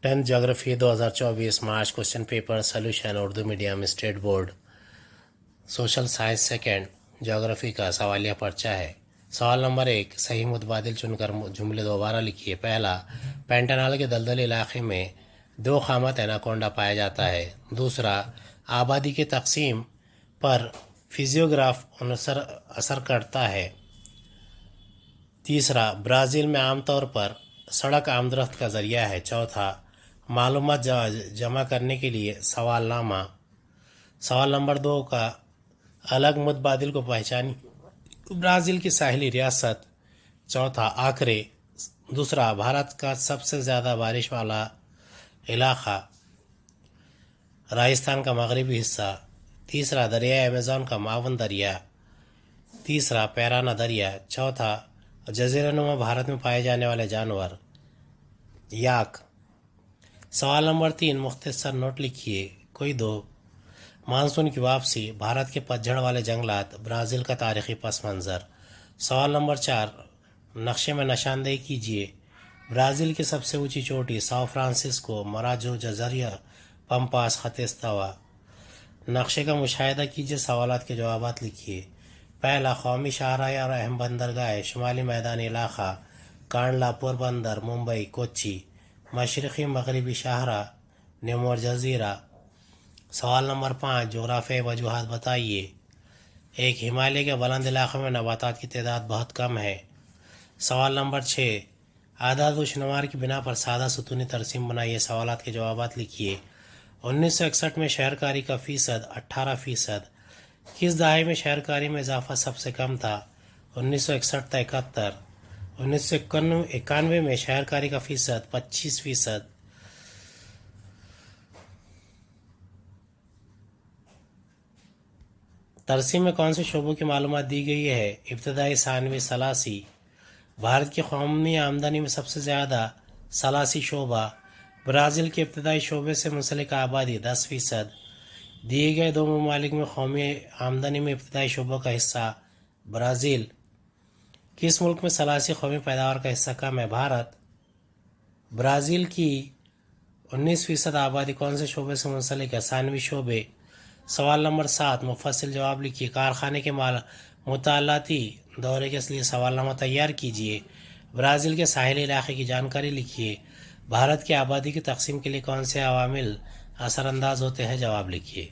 10th جغرافی 2024 March question paper solution Urdu medium state board social science second جغرافی کا سوالیہ پرچہ ہے۔ سوال نمبر 1، صحیح متبادل چن کر جملے دوبارہ لکھیے۔ پہلا، پینٹانال کے دلدل علاقے میں 2 خامت ایناکونڈا پایا جاتا ہے۔ دوسرا، آبادی کی تقسیم پر فزیوگراف اثر کرتا ہے۔ تیسرا، برازیل میں عام طور پر سڑک آمدرفت کا ذریعہ ہے۔ چوتھا، معلومات جمع کرنے کے لیے سوال نامہ۔ سوال نمبر 2 کا الگ متبادل کو پہچانی۔ برازیل کی ساحلی ریاست۔ چوتھا، آکرے۔ دوسرا، بھارت کا سب سے زیادہ بارش والا علاقہ راجستھان کا مغربی حصہ۔ تیسرا، دریائے ایمیزون کا معاون دریا۔ تیسرا، پیرانا دریا۔ چوتھا، جزیرہ نما بھارت میں پائے جانے والے جانور۔ یاک۔ سوال نمبر 3، مختصر نوٹ لکھیے۔ کوئی 2، مانسون کی واپسی، بھارت کے پتجھڑ والے جنگلات، برازیل کا تاریخی پس منظر۔ سوال نمبر 4، نقشے میں نشاندہی کیجیے۔ برازیل کی سب سے اونچی چوٹی ساؤ فرانسسکو، مراجو جزیرہ، پمپاس، خط استوا۔ نقشے کا مشاہدہ کیجیے، سوالات کے جوابات لکھیے۔ پہلا، قومی شاہراہ اور اہم بندرگاہ، شمالی میدانی علاقہ، کانڈلا، پوربندر، ممبئی، کوچی۔ مشرقی مغربی شاہراہ، نیمور جزیرہ۔ سوال نمبر 5، جغرافیائی وجوہات بتائیے۔ 1، ہمالیہ کے بلند علاقوں میں نباتات کی تعداد بہت کم ہے۔ سوال نمبر 6، اعداد و شمار کی بنا پر سادہ ستونی ترسیم بنائیے، سوالات کے جوابات لکھیے۔ 1961 میں شہرکاری کا فیصد 18%۔ کس دہائی میں شہرکاری میں اضافہ سب سے کم تھا؟ 1961 تا 71۔ 1991 میں شہرکاری کا فیصد 25%۔ ترسیم میں کون سے شعبوں کی معلومات دی گئی ہے؟ ابتدائی، ثانوی، ثالثی۔ بھارت کی قومی آمدنی میں سب سے زیادہ ثالثی شعبہ۔ برازیل کے ابتدائی شعبے سے منسلک آبادی 10%۔ دیے گئے 2 ممالک میں قومی آمدنی میں ابتدائی شعبوں کا حصہ۔ برازیل۔ کس ملک میں ثالثی قومی پیداوار کا حصہ کم ہے؟ بھارت۔ برازیل کی 19% آبادی کون سے شعبے سے منسلک ہے؟ ثانوی شعبے۔ سوال نمبر 7، مفصل جواب لکھیے۔ کارخانے کے مطالعاتی دورے کے لیے سوال نامہ تیار کیجیے۔ برازیل کے ساحلی علاقے کی جانکاری لکھیے۔ بھارت کی آبادی کی تقسیم کے لیے کون سے عوامل اثر انداز ہوتے ہیں؟ جواب لکھیے۔